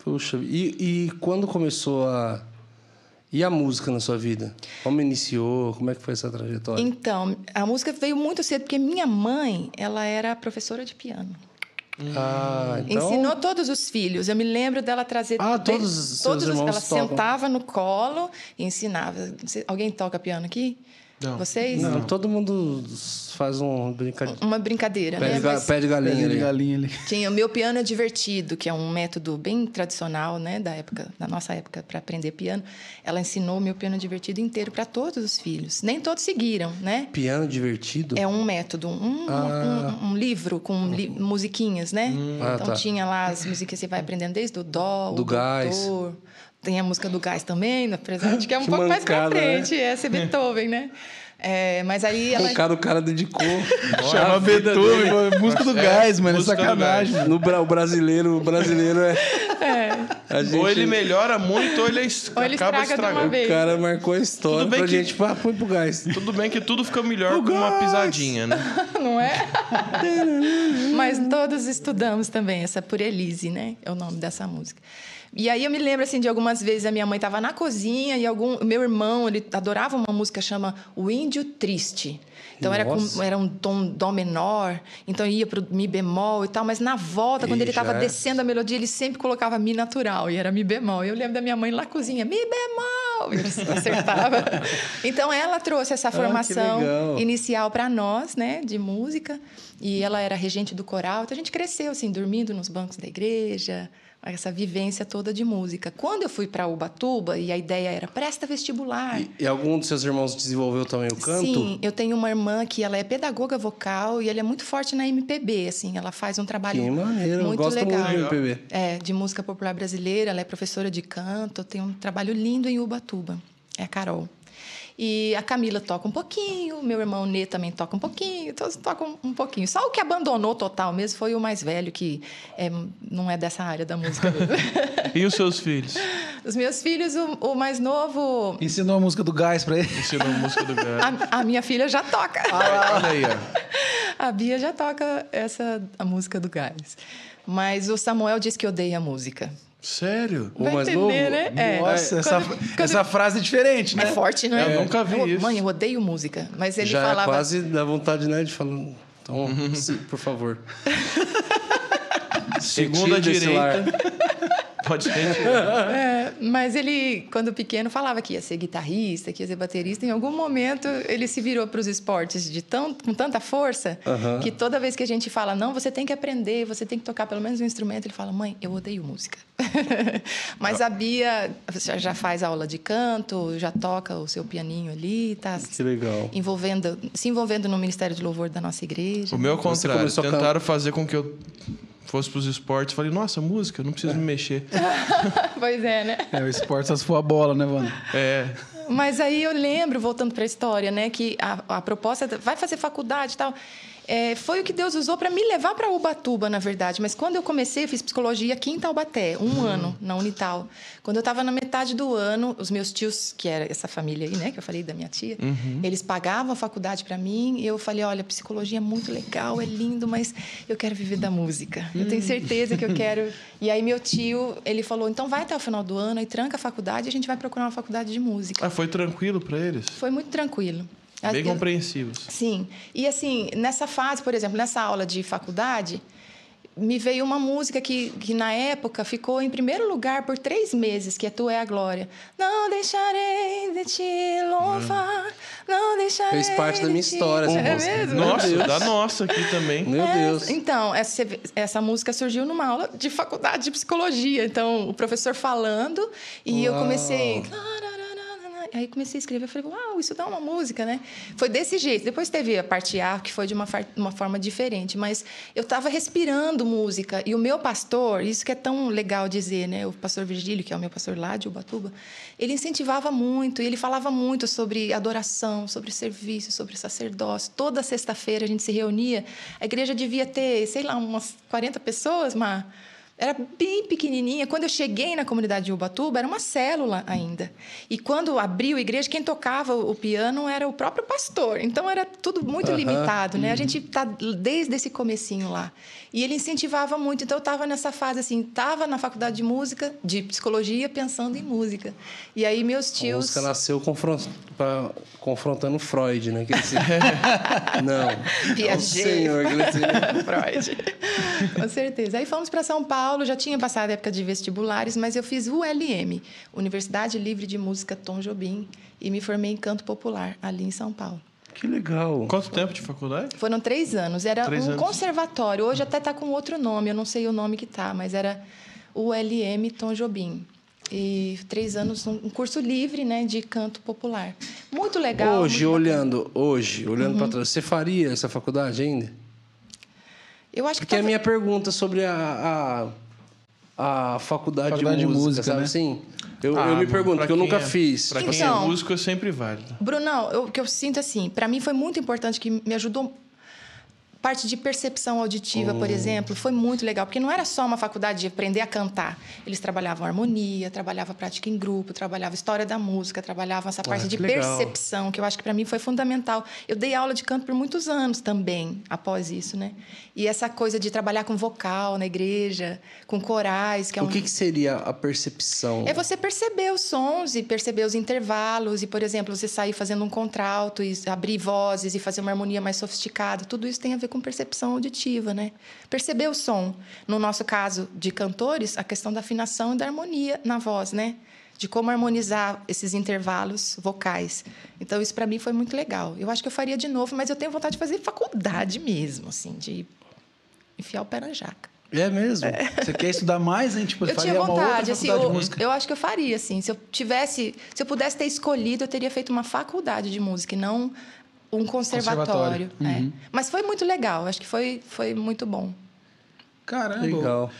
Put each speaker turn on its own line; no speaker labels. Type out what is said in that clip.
Puxa, e quando começou a... E a música na sua vida? Como iniciou? Como é que foi essa trajetória?
Então, a música veio muito cedo, porque minha mãe, ela era professora de piano.
Então...
Ensinou todos os filhos. Eu me lembro dela trazer...
todos os seus irmãos
ela
tocam.
sentava no colo e ensinava. Alguém toca piano aqui?
Não.
Vocês?
Não, todo mundo faz uma brincadeira.
Uma brincadeira,
Pé
né?
de galinha
Pé de
ali.
galinha ali.
Tinha o meu piano é divertido, que é um método bem tradicional, né, da nossa época para aprender piano. Ela ensinou o meu piano divertido inteiro para todos os filhos. Nem todos seguiram, né?
Piano divertido?
É um método, um livro com musiquinhas, né? Então tinha lá as musiquinhas que você vai aprendendo desde o dó,
do
o
gás.
doutor. Tem a música do gás também, na presente, que é um
Que
pouco mais pra
mancada,
frente. Né? Essa é Beethoven, né? Mas aí ela...
O cara dedicou.
Chama Beethoven, música do gás, mano. É sacanagem.
O brasileiro
Ou ele melhora muito, ou ele acaba
estraga de uma
estragando.
vez.
O cara marcou a história pra gente. Põe pro gás.
Tudo bem que tudo fica melhor com uma pisadinha, né?
Não é? Mas todos estudamos também essa Por Elise, né? É o nome dessa música. E aí eu me lembro assim de algumas vezes a minha mãe estava na cozinha e o meu irmão, ele adorava uma música chama O Índio Triste. Então era um dó menor, então ia pro mi bemol e tal, mas na volta, quando ele estava descendo a melodia, ele sempre colocava mi natural e era mi bemol. Eu lembro da minha mãe lá na cozinha, mi bemol, e ele acertava. Então ela trouxe essa formação inicial para nós, né, de música, e ela era regente do coral, então a gente cresceu assim, dormindo nos bancos da igreja, essa vivência toda de música. Quando eu fui para Ubatuba, e a ideia era presta vestibular.
E algum dos seus irmãos desenvolveu também o canto?
Sim, eu tenho uma irmã que ela é pedagoga vocal e ela é muito forte na MPB, assim, ela faz um trabalho
que maneiro,
muito
gosto
legal.
muito de MPB.
De música popular brasileira, ela é professora de canto, tem um trabalho lindo em Ubatuba. É a Carol. E a Camila toca um pouquinho, meu irmão Nê também toca um pouquinho, todos tocam um pouquinho. Só o que abandonou total mesmo foi o mais velho, que não é dessa área da música mesmo.
E os seus filhos?
Os meus filhos, o mais novo...
Ensinou a música do gás pra ele?
Ensinou a música do gás.
A minha filha já toca.
Olha aí, ó.
A Bia já toca a música do gás. Mas o Samuel diz que odeia a música.
Sério?
O
Vai
mais
entender,
novo?
né?
Nossa, essa frase é diferente, né?
É forte, não é?
Eu nunca vi isso.
Mãe, eu odeio música. Mas ele
Já
falava...
é quase dá vontade, né, de falar... Então, sim, por favor.
Segunda direita. Pode retirar.
Mas ele, quando pequeno, falava que ia ser guitarrista, que ia ser baterista. Em algum momento, ele se virou para os esportes com tanta força que toda vez que a gente fala, não, você tem que aprender, você tem que tocar pelo menos um instrumento, ele fala, mãe, eu odeio música. Mas a Bia já faz aula de canto, já toca o seu pianinho ali, tá
Que legal.
se envolvendo no Ministério de Louvor da nossa igreja.
O meu contrário.
começou a
Tentaram fazer com que eu fosse para os esportes. Falei, nossa, música, não preciso me mexer.
Pois é, né?
O esporte só se for a bola, né, Wanda?
Mas aí eu lembro, voltando para a história, né, que a proposta vai fazer faculdade e tal. Foi o que Deus usou para me levar para Ubatuba, na verdade. Mas quando eu comecei, eu fiz psicologia aqui em Taubaté, um ano na Unital. Quando eu estava na metade do ano, os meus tios, que era essa família aí, né, que eu falei da minha tia, eles pagavam a faculdade para mim. E eu falei, olha, psicologia é muito legal, é lindo, mas eu quero viver da música. Eu tenho certeza que eu quero. E aí meu tio, ele falou, então vai até o final do ano e tranca a faculdade e a gente vai procurar uma faculdade de música.
Ah, foi tranquilo para eles?
Foi muito tranquilo.
Bem compreensivos.
Sim. E assim, nessa fase, por exemplo, nessa aula de faculdade, me veio uma música que na época ficou em primeiro lugar por 3 meses, que é Tu é a Glória. Não deixarei de te louvar, não deixarei.
Fez parte da minha história.
É mesmo?
Nossa, da nossa aqui também.
Meu Deus.
Então, essa música surgiu numa aula de faculdade de psicologia. Então, o professor falando e eu comecei... Aí comecei a escrever, eu falei, uau, isso dá uma música, né? Foi desse jeito. Depois teve a parte A, que foi de uma forma diferente, mas eu estava respirando música. E o meu pastor, isso que é tão legal dizer, né? O pastor Virgílio, que é o meu pastor lá de Ubatuba, ele incentivava muito, e ele falava muito sobre adoração, sobre serviço, sobre sacerdócio. Toda sexta-feira a gente se reunia. A igreja devia ter, sei lá, umas 40 pessoas, mas... Era bem pequenininha. Quando eu cheguei na comunidade de Ubatuba, era uma célula ainda. E quando abriu a igreja, quem tocava o piano era o próprio pastor. Então, era tudo muito limitado, né? A gente está desde esse comecinho lá. E ele incentivava muito. Então, eu estava nessa fase, assim, estava na faculdade de música, de psicologia, pensando em música. E aí, meus tios...
A música nasceu confrontando Freud, né? Que ele não.
Piaget.
É o senhor,
Freud. Com certeza. Aí fomos para São Paulo, já tinha passado a época de vestibulares, mas eu fiz ULM, Universidade Livre de Música Tom Jobim, e me formei em canto popular, ali em São Paulo.
Que legal.
Quanto tempo de faculdade?
Foram 3 anos. Era
3
um
anos.
conservatório. Hoje até está com outro nome, eu não sei o nome que tá, mas era ULM Tom Jobim. E 3 anos, um curso livre, né, de canto popular. Muito legal.
Hoje,
muito
olhando para trás, você faria essa faculdade ainda?
Eu acho que
Porque a minha pergunta sobre a faculdade de música, sabe
né?
assim? Eu me pergunto, porque eu nunca fiz.
Para
Tipo
quem é
Então,
músico, é sempre válido.
Brunão, o que eu sinto assim, para mim foi muito importante, que me ajudou. Parte de percepção auditiva, por exemplo, foi muito legal, porque não era só uma faculdade de aprender a cantar. Eles trabalhavam harmonia, trabalhavam prática em grupo, trabalhavam história da música, trabalhavam essa parte de
legal.
percepção, que eu acho que para mim foi fundamental. Eu dei aula de canto por muitos anos também, após isso, né? E essa coisa de trabalhar com vocal na igreja, com corais, que é
O que seria a percepção?
É você perceber os sons e perceber os intervalos. E, por exemplo, você sair fazendo um contralto e abrir vozes e fazer uma harmonia mais sofisticada. Tudo isso tem a ver com percepção auditiva, né? Perceber o som. No nosso caso de cantores, a questão da afinação e da harmonia na voz, né? De como harmonizar esses intervalos vocais. Então, isso para mim foi muito legal. Eu acho que eu faria de novo, mas eu tenho vontade de fazer faculdade mesmo, assim, de enfiar o pé na jaca.
É mesmo?
Você quer estudar mais, hein? Tipo,
Eu
faria
tinha
uma outra
vontade, assim,
faculdade de música.
eu acho que eu faria, assim. Se eu pudesse ter escolhido, eu teria feito uma faculdade de música e não um conservatório.
Uhum.
Mas foi muito legal, acho que foi muito bom.
Caramba.
Legal.